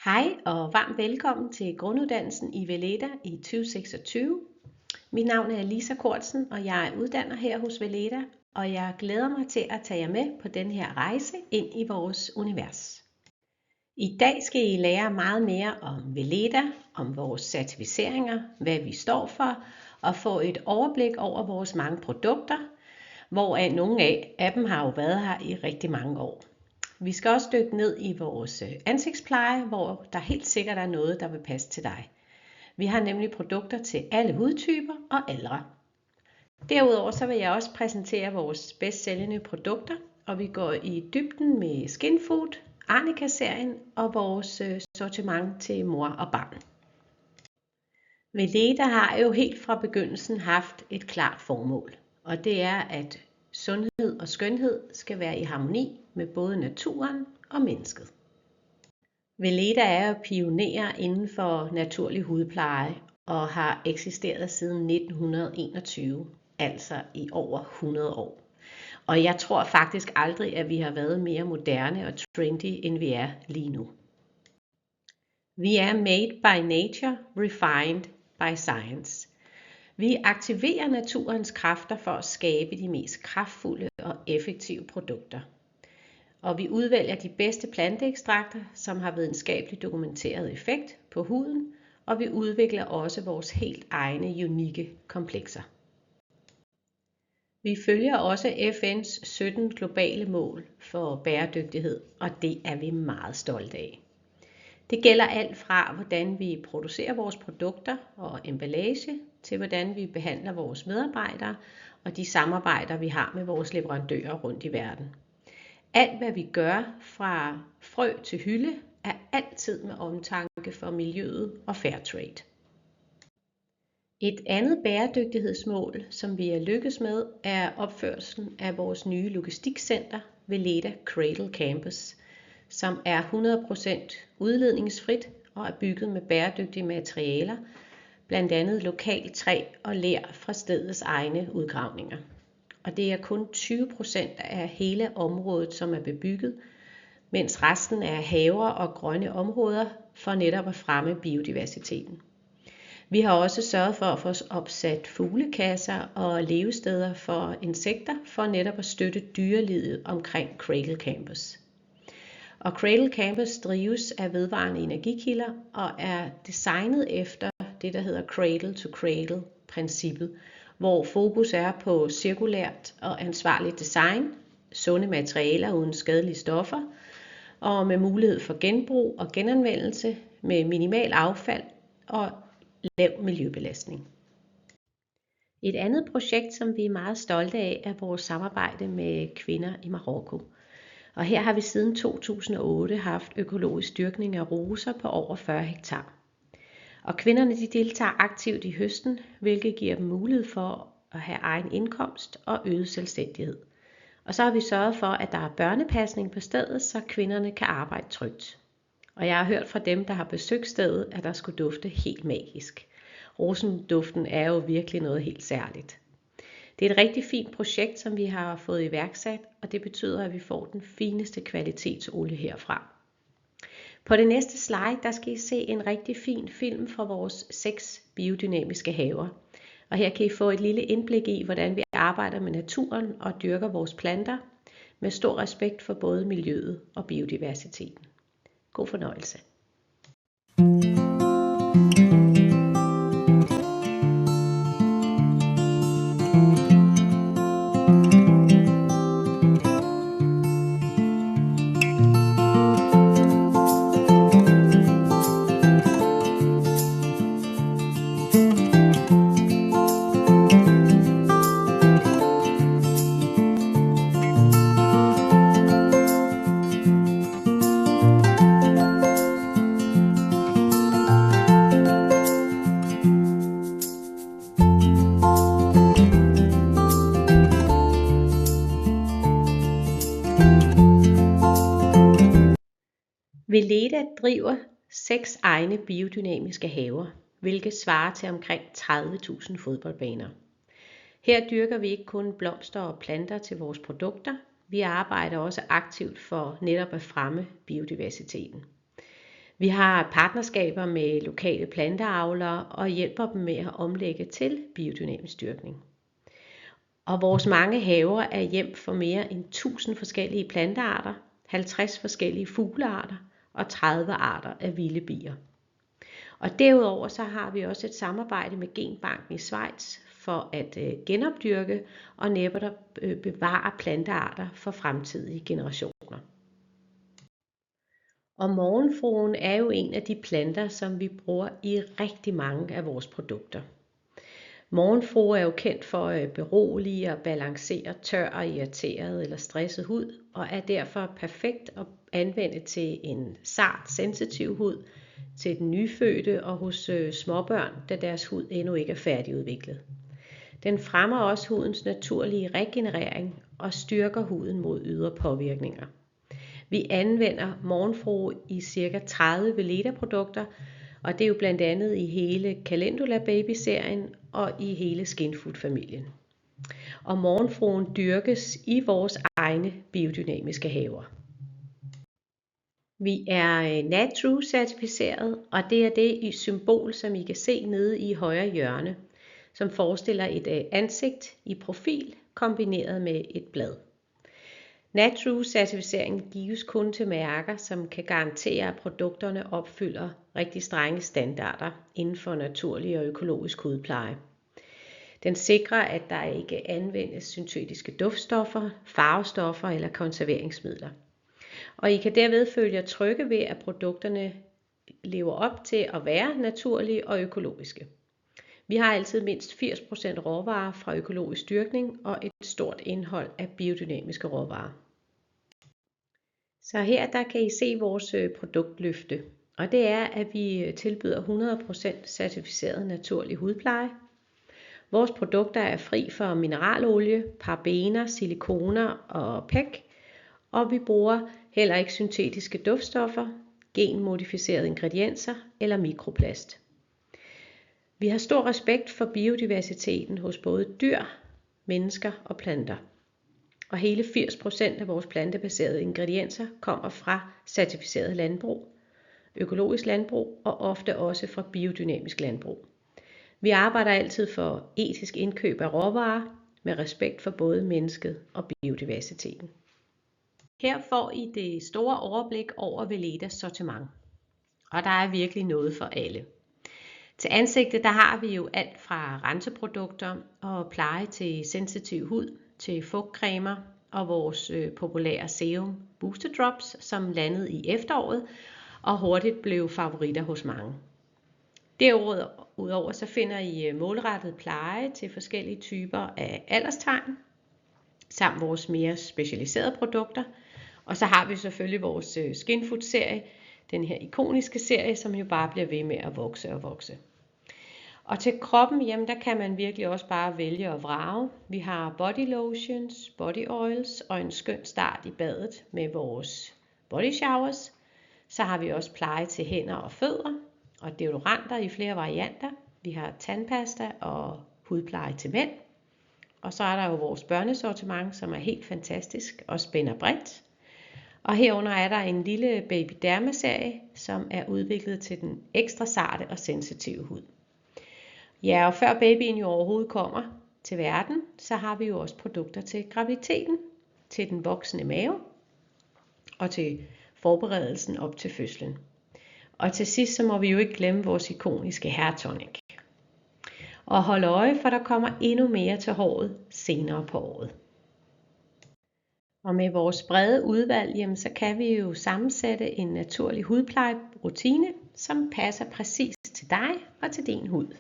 Hej og varmt velkommen til grunduddannelsen i Veleda i 2026. Mit navn er Lisa Kortsen, og jeg er uddanner her hos Veleda, og jeg glæder mig til at tage jer med på den her rejse ind i vores univers. I dag skal I lære meget mere om Veleda, om vores certificeringer, hvad vi står for, og få et overblik over vores mange produkter, hvoraf nogle af dem har jo været her i rigtig mange år. Vi skal også dykke ned i vores ansigtspleje, hvor der helt sikkert er noget, der vil passe til dig. Vi har nemlig produkter til alle hudtyper og aldre. Derudover så vil jeg også præsentere vores bedst sælgende produkter, og vi går i dybden med Skinfood, Arnica-serien og vores sortiment til mor og barn. Veleda har jo helt fra begyndelsen haft et klart formål, og det er, at sundhed og skønhed skal være i harmoni med både naturen og mennesket. Veleda er pionerer inden for naturlig hudpleje og har eksisteret siden 1921, altså i over 100 år. Og jeg tror faktisk aldrig, at vi har været mere moderne og trendy, end vi er lige nu. Vi er made by nature, refined by science. Vi aktiverer naturens kræfter for at skabe de mest kraftfulde og effektive produkter. Og vi udvælger de bedste planteekstrakter, som har videnskabeligt dokumenteret effekt på huden, og vi udvikler også vores helt egne unikke komplekser. Vi følger også FN's 17 globale mål for bæredygtighed, og det er vi meget stolte af. Det gælder alt fra, hvordan vi producerer vores produkter og emballage, til hvordan vi behandler vores medarbejdere og de samarbejder, vi har med vores leverandører rundt i verden. Alt, hvad vi gør fra frø til hylde, er altid med omtanke for miljøet og fair trade. Et andet bæredygtighedsmål, som vi er lykkes med, er opførelsen af vores nye logistikcenter, Veleda Cradle Campus, som er 100% udledningsfrit og er bygget med bæredygtige materialer, blandt andet lokalt træ og ler fra stedets egne udgravninger. Og det er kun 20% af hele området, som er bebygget, mens resten er haver og grønne områder for netop at fremme biodiversiteten. Vi har også sørget for at få opsat fuglekasser og levesteder for insekter, for netop at støtte dyrelivet omkring Cradle Campus. Og Cradle Campus drives af vedvarende energikilder og er designet efter det, der hedder Cradle to Cradle princippet, hvor fokus er på cirkulært og ansvarligt design, sunde materialer uden skadelige stoffer, og med mulighed for genbrug og genanvendelse med minimal affald og lav miljøbelastning. Et andet projekt, som vi er meget stolte af, er vores samarbejde med kvinder i Marokko. Og her har vi siden 2008 haft økologisk dyrkning af roser på over 40 hektar. Og kvinderne de deltager aktivt i høsten, hvilket giver dem mulighed for at have egen indkomst og øget selvstændighed. Og så har vi sørget for, at der er børnepasning på stedet, så kvinderne kan arbejde trygt. Og jeg har hørt fra dem, der har besøgt stedet, at der skulle dufte helt magisk. Rosenduften er jo virkelig noget helt særligt. Det er et rigtig fint projekt, som vi har fået iværksat, og det betyder, at vi får den fineste kvalitetsolie herfra. På det næste slide, der skal I se en rigtig fin film fra vores 6 biodynamiske haver. Og her kan I få et lille indblik i, hvordan vi arbejder med naturen og dyrker vores planter med stor respekt for både miljøet og biodiversiteten. God fornøjelse. Veleda driver 6 egne biodynamiske haver, hvilket svarer til omkring 30.000 fodboldbaner. Her dyrker vi ikke kun blomster og planter til vores produkter, vi arbejder også aktivt for netop at fremme biodiversiteten. Vi har partnerskaber med lokale planteavlere og hjælper dem med at omlægge til biodynamisk dyrkning. Og vores mange haver er hjem for mere end 1000 forskellige plantearter, 50 forskellige fuglearter og 30 arter af vilde bier. Og derudover så har vi også et samarbejde med Genbanken i Schweiz for at genopdyrke og netop bevare plantearter for fremtidige generationer. Og morgenfruen er jo en af de planter, som vi bruger i rigtig mange af vores produkter. Morgenfrue er jo kendt for at berolige og balancere tør og irriteret eller stresset hud, og er derfor perfekt at anvende til en sart, sensitiv hud, til den nyfødte og hos småbørn, da deres hud endnu ikke er færdigudviklet. Den fremmer også hudens naturlige regenerering og styrker huden mod ydre påvirkninger. Vi anvender morgenfrue i ca. 30 Veleda-produkter, og det er jo blandt andet i hele Calendula Baby-serien og i hele Skinfood-familien. Og morgenfruen dyrkes i vores egne biodynamiske haver. Vi er Natrue certificeret, og det er det symbol, som I kan se nede i højre hjørne, som forestiller et ansigt i profil kombineret med et blad. Natrue certificeringen gives kun til mærker, som kan garantere, at produkterne opfylder rigtig strenge standarder inden for naturlig og økologisk hudpleje. Den sikrer, at der ikke anvendes syntetiske duftstoffer, farvestoffer eller konserveringsmidler. Og I kan derved føle jer trygge ved, at produkterne lever op til at være naturlige og økologiske. Vi har altid mindst 80% råvarer fra økologisk dyrkning og et stort indhold af biodynamiske råvarer. Så her der kan I se vores produktløfte, og det er, at vi tilbyder 100% certificeret naturlig hudpleje. Vores produkter er fri for mineralolie, parabener, silikoner og PEG, og vi bruger heller ikke syntetiske duftstoffer, genmodificerede ingredienser eller mikroplast. Vi har stor respekt for biodiversiteten hos både dyr, mennesker og planter. Og hele 80% af vores plantebaserede ingredienser kommer fra certificeret landbrug, økologisk landbrug og ofte også fra biodynamisk landbrug. Vi arbejder altid for etisk indkøb af råvarer med respekt for både mennesket og biodiversiteten. Her får I det store overblik over Veledas sortiment, og der er virkelig noget for alle. Til ansigtet der har vi jo alt fra renseprodukter og pleje til sensitiv hud, til fugtcremer og vores populære serum Booster Drops, som landede i efteråret og hurtigt blev favoritter hos mange. Derudover så finder I målrettet pleje til forskellige typer af alderstegn, samt vores mere specialiserede produkter. Og så har vi selvfølgelig vores Skinfood-serie, den her ikoniske serie, som jo bare bliver ved med at vokse og vokse. Og til kroppen, jamen der kan man virkelig også bare vælge og vrage. Vi har body lotions, body oils og en skøn start i badet med vores body showers. Så har vi også pleje til hænder og fødder og deodoranter i flere varianter. Vi har tandpasta og hudpleje til mænd. Og så er der jo vores børnesortiment, som er helt fantastisk og spænder bredt. Og herunder er der en lille baby derma-serie, som er udviklet til den ekstra sarte og sensitive hud. Ja, og før babyen jo overhovedet kommer til verden, så har vi jo også produkter til graviditeten, til den voksende mave og til forberedelsen op til fødslen. Og til sidst så må vi jo ikke glemme vores ikoniske hair tonic. Og hold øje, for der kommer endnu mere til håret senere på året. Og med vores brede udvalg, jamen, så kan vi jo sammensætte en naturlig hudplejerutine, som passer præcis til dig og til din hud.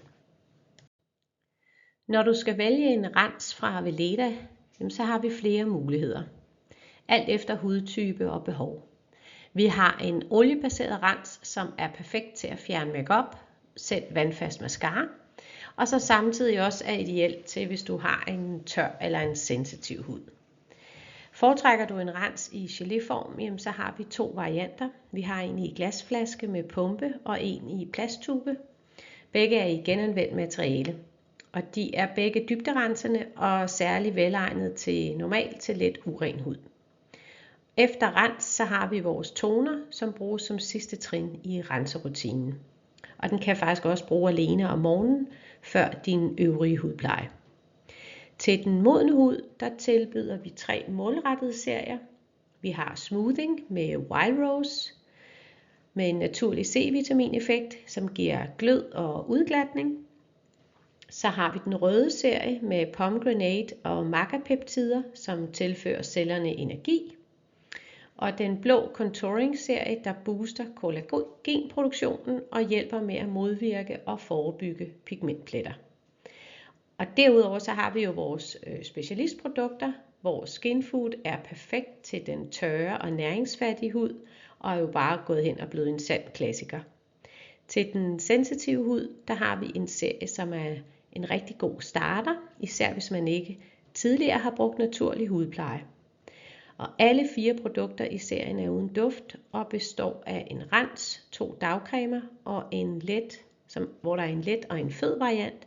Når du skal vælge en rens fra Veleda, jamen, så har vi flere muligheder, alt efter hudtype og behov. Vi har en oliebaseret rens, som er perfekt til at fjerne makeup, selv vandfast mascara, og så samtidig også er ideelt til, hvis du har en tør eller en sensitiv hud. Foretrækker du en rens i geléform, jamen så har vi 2 varianter. Vi har en i glasflaske med pumpe og en i plasttube. Begge er i genanvendt materiale, og de er begge dybderensende og særlig velegnet til normalt til let uren hud. Efter rens, så har vi vores toner, som bruges som sidste trin i renserutinen. Og den kan faktisk også bruge alene om morgenen, før din øvrige hudpleje. Til den modne hud, der tilbyder vi 3 målrettede serier. Vi har Smoothing med Wild Rose, med en naturlig C-vitamineffekt, som giver glød og udglatning. Så har vi den røde serie med pomegranate og maca-peptider, som tilfører cellerne energi. Og den blå contouring-serie, der booster kollagenproduktionen og hjælper med at modvirke og forebygge pigmentpletter. Og derudover så har vi jo vores specialistprodukter, hvor Skinfood er perfekt til den tørre og næringsfattige hud, og er jo bare gået hen og blevet en sand klassiker. Til den sensitive hud, der har vi en serie, som er en rigtig god starter, især hvis man ikke tidligere har brugt naturlig hudpleje. Og alle 4 produkter i serien er uden duft og består af en rens, 2 dagcremer og en let, hvor der er en let og en fed variant,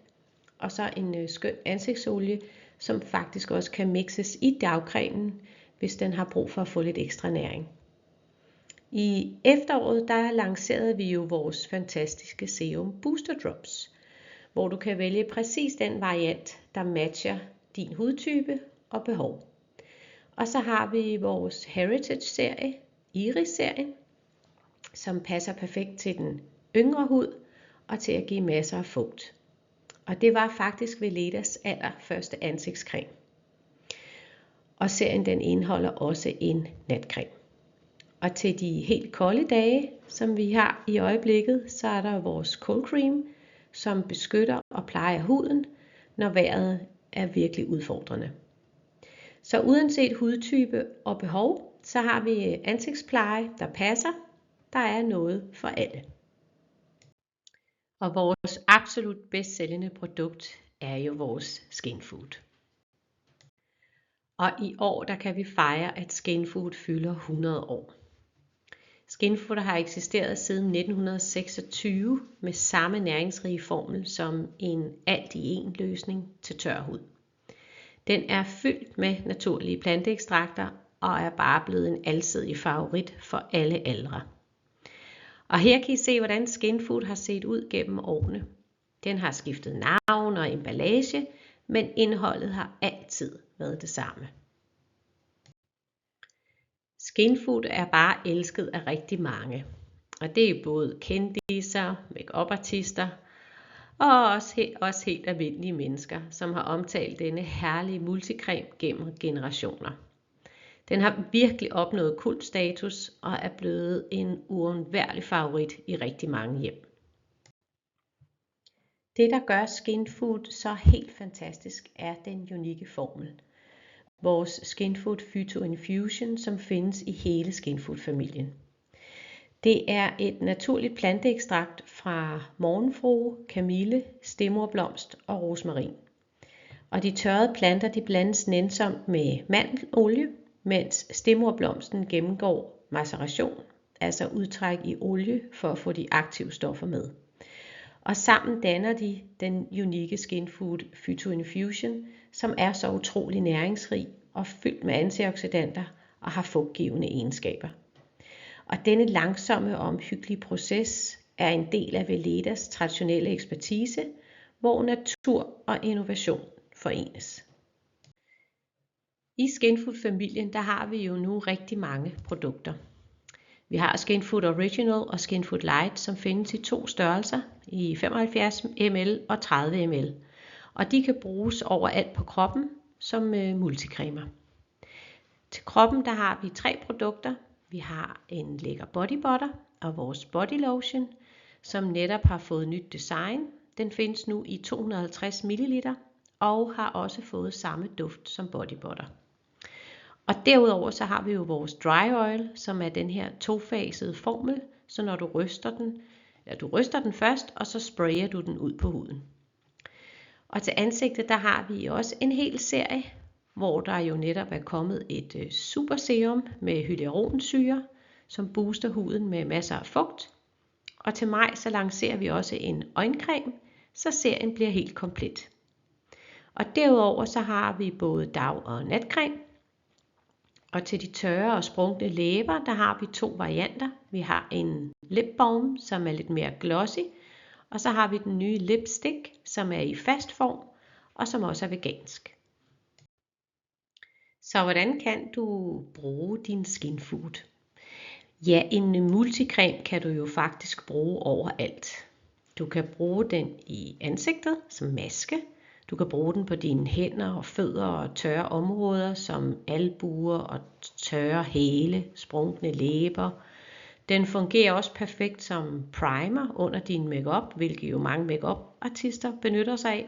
og så en skøn ansigtsolie, som faktisk også kan mixes i dagcremen, hvis den har brug for at få lidt ekstra næring. I efteråret der lancerede vi jo vores fantastiske Serum Booster Drops, hvor du kan vælge præcis den variant, der matcher din hudtype og behov. Og så har vi vores Heritage-serie, Iris-serien, som passer perfekt til den yngre hud og til at give masser af fugt. Og det var faktisk Veledas allerførste ansigtscreme. Og serien den indeholder også en natcreme. Og til de helt kolde dage, som vi har i øjeblikket, så er der vores Cold Cream, som beskytter og plejer huden, når vejret er virkelig udfordrende. Så uanset hudtype og behov, så har vi ansigtspleje, der passer. Der er noget for alle. Og vores absolut bedst sælgende produkt er jo vores Skinfood. Og i år der kan vi fejre, at Skinfood fylder 100 år. Skinfood har eksisteret siden 1926 med samme næringsrige formel som en alt-i-en løsning til tør hud. Den er fyldt med naturlige planteekstrakter og er bare blevet en alsidig favorit for alle aldre. Og her kan I se, hvordan Skinfood har set ud gennem årene. Den har skiftet navn og emballage, men indholdet har altid været det samme. Skinfood er bare elsket af rigtig mange. Og det er både kendiser, make-up-artister og også helt almindelige mennesker, som har omtalt denne herlige multicreme gennem generationer. Den har virkelig opnået kultstatus og er blevet en uundværlig favorit i rigtig mange hjem. Det, der gør Skinfood så helt fantastisk, er den unikke formel. Vores Skinfood Phyto Infusion, som findes i hele Skinfood-familien. Det er et naturligt planteekstrakt fra morgenfrue, kamille, stemorblomst og rosmarin. Og de tørrede planter de blandes nænsomt med mandelolie, mens stemorblomsten gennemgår maceration, altså udtræk i olie for at få de aktive stoffer med. Og sammen danner de den unikke Skinfood Phyto Infusion, som er så utrolig næringsrig og fyldt med antioxidanter og har fugtgivende egenskaber. Og denne langsomme og omhyggelige proces er en del af Veledas traditionelle ekspertise, hvor natur og innovation forenes. I Skinfood-familien der har vi jo nu rigtig mange produkter. Vi har Skinfood Original og Skinfood Light, som findes i 2 størrelser, i 75 ml og 30 ml. Og de kan bruges overalt på kroppen som multicremer. Til kroppen der har vi 3 produkter. Vi har en lækker body butter og vores body lotion, som netop har fået nyt design. Den findes nu i 250 ml og har også fået samme duft som body butter. Og derudover så har vi jo vores dry oil, som er den her tofasede formel, så når du ryster den først, og så sprayer du den ud på huden. Og til ansigtet der har vi også en hel serie, hvor der jo netop er kommet et super serum med hyaluronsyre, som booster huden med masser af fugt. Og til maj så lancerer vi også en øjencreme, så serien bliver helt komplet. Og derudover så har vi både dag- og natcreme. Og til de tørre og sprunkne læber, der har vi 2 varianter. Vi har en lip balm, som er lidt mere glossy, og så har vi den nye lipstick, som er i fast form, og som også er vegansk. Så hvordan kan du bruge din skinfood? Ja, en multicreme kan du jo faktisk bruge overalt. Du kan bruge den i ansigtet som maske. Du kan bruge den på dine hænder og fødder og tørre områder som albuer og tørre hæle, sprunkne læber. Den fungerer også perfekt som primer under din makeup, hvilket jo mange makeup-artister benytter sig af.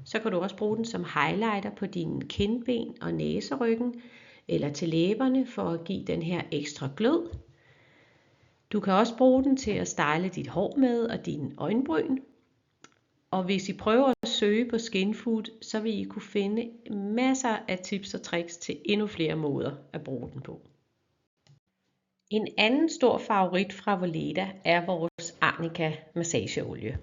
Så kan du også bruge den som highlighter på dine kindben og næseryggen eller til læberne for at give den her ekstra glød. Du kan også bruge den til at style dit hår med og dine øjenbryn. Og hvis I prøver at søge på skinfood, så vil I kunne finde masser af tips og tricks til endnu flere måder at bruge den på. En anden stor favorit fra Voleda er vores Arnica massageolie.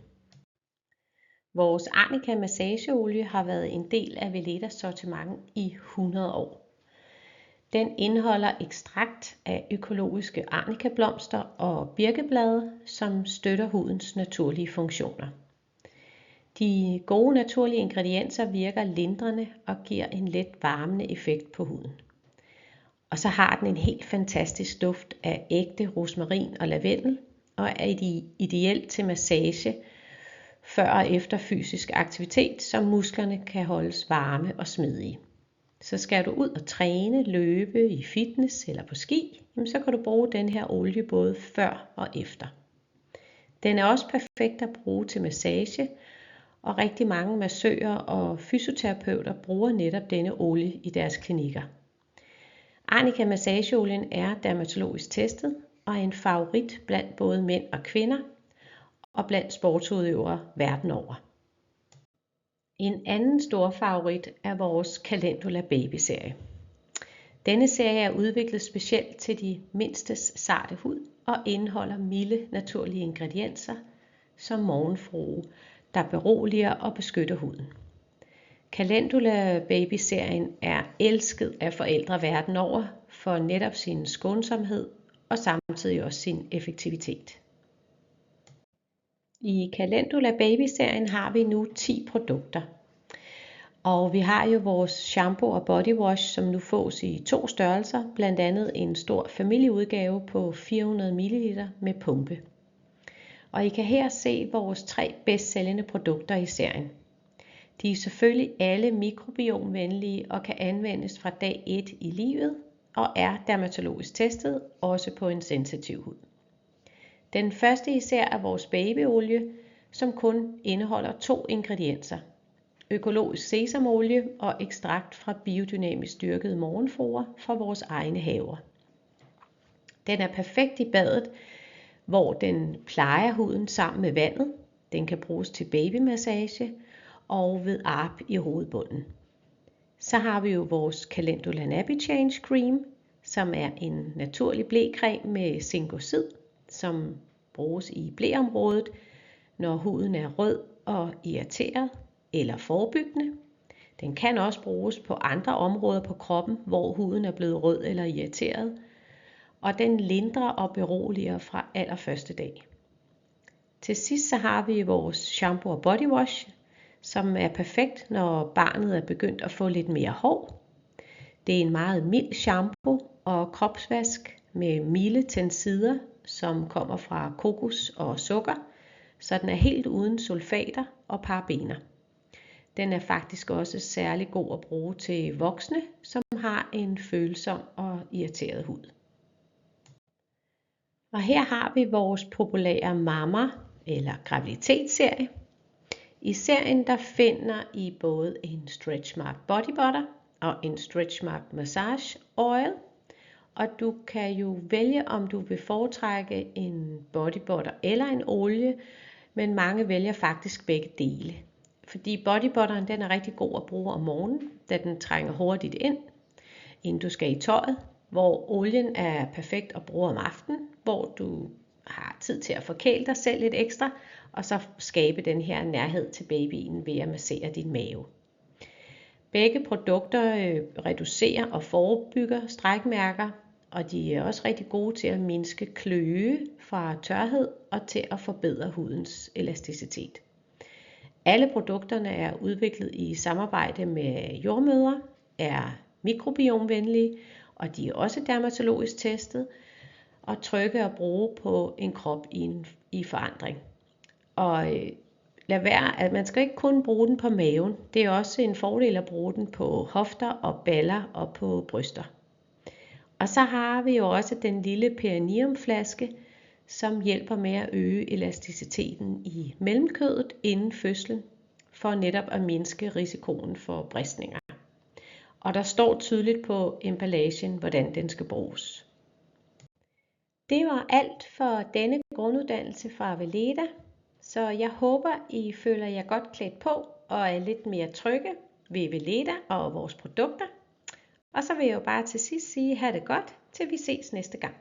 Vores Arnica massageolie har været en del af Voledas sortiment i 100 år. Den indeholder ekstrakt af økologiske arnika-blomster og birkeblade, som støtter hudens naturlige funktioner. De gode naturlige ingredienser virker lindrende og giver en let varmende effekt på huden. Og så har den en helt fantastisk duft af ægte rosmarin og lavendel, og er ideelt til massage før og efter fysisk aktivitet, så musklerne kan holdes varme og smidige. Så skal du ud og træne, løbe i fitness eller på ski, så kan du bruge den her olie både før og efter. Den er også perfekt at bruge til massage, og rigtig mange massører og fysioterapeuter bruger netop denne olie i deres klinikker. Arnica massageolien er dermatologisk testet og er en favorit blandt både mænd og kvinder og blandt sportsudøvere verden over. En anden stor favorit er vores Calendula Baby-serie. Denne serie er udviklet specielt til de mindstes sarte hud og indeholder milde naturlige ingredienser som morgenfrue, der beroliger og beskytter huden. Calendula Baby-serien er elsket af forældre verden over for netop sin skånsomhed og samtidig også sin effektivitet. I Calendula Baby-serien har vi nu 10 produkter. Og vi har jo vores shampoo og body wash, som nu fås i 2 størrelser, blandt andet en stor familieudgave på 400 ml med pumpe. Og I kan her se vores 3 bedst sælgende produkter i serien. De er selvfølgelig alle mikrobiomvenlige og kan anvendes fra dag 1 i livet og er dermatologisk testet, også på en sensitiv hud. Den første især er vores babyolie, som kun indeholder 2 ingredienser. Økologisk sesamolie og ekstrakt fra biodynamisk dyrkede morgenfruer fra vores egne haver. Den er perfekt i badet, hvor den plejer huden sammen med vandet. Den kan bruges til babymassage og ved arp i hovedbunden. Så har vi jo vores Calendula Nappy Change Cream, som er en naturlig blecreme med zinkosid, som bruges i bleområdet, når huden er rød og irriteret eller forebyggende. Den kan også bruges på andre områder på kroppen, hvor huden er blevet rød eller irriteret, og den lindrer og beroliger fra allerførste dag. Til sidst så har vi vores shampoo og body wash, som er perfekt, når barnet er begyndt at få lidt mere hår. Det er en meget mild shampoo og kropsvask med milde tensider, som kommer fra kokos og sukker, så den er helt uden sulfater og parabener. Den er faktisk også særlig god at bruge til voksne, som har en følsom og irriteret hud. Og her har vi vores populære mamma eller graviditetsserie. I serien der finder I både en Stretch Mark Body Butter og en Stretch Mark Massage Oil. Og du kan jo vælge, om du vil foretrække en body butter eller en olie, men mange vælger faktisk begge dele. Fordi body butteren den er rigtig god at bruge om morgenen, da den trænger hurtigt ind, inden du skal i tøjet, hvor olien er perfekt at bruge om aftenen, hvor du har tid til at forkæle dig selv lidt ekstra, og så skabe den her nærhed til babyen ved at massere din mave. Begge produkter reducerer og forebygger strækmærker, og de er også rigtig gode til at mindske kløe fra tørhed og til at forbedre hudens elasticitet. Alle produkterne er udviklet i samarbejde med jordmødre, er mikrobiomvenlige, og de er også dermatologisk testet og trygge at bruge på en krop i forandring. Og lad være, at man skal ikke kun bruge den på maven. Det er også en fordel at bruge den på hofter og baller og på bryster. Og så har vi jo også den lille perineumflaske, som hjælper med at øge elasticiteten i mellemkødet inden fødslen, for netop at mindske risikoen for bristninger. Og der står tydeligt på emballagen, hvordan den skal bruges. Det var alt for denne grunduddannelse fra Veleda, så jeg håber, I føler jer godt klædt på og er lidt mere trygge ved Veleda og vores produkter. Og så vil jeg jo bare til sidst sige, ha' det godt, til vi ses næste gang.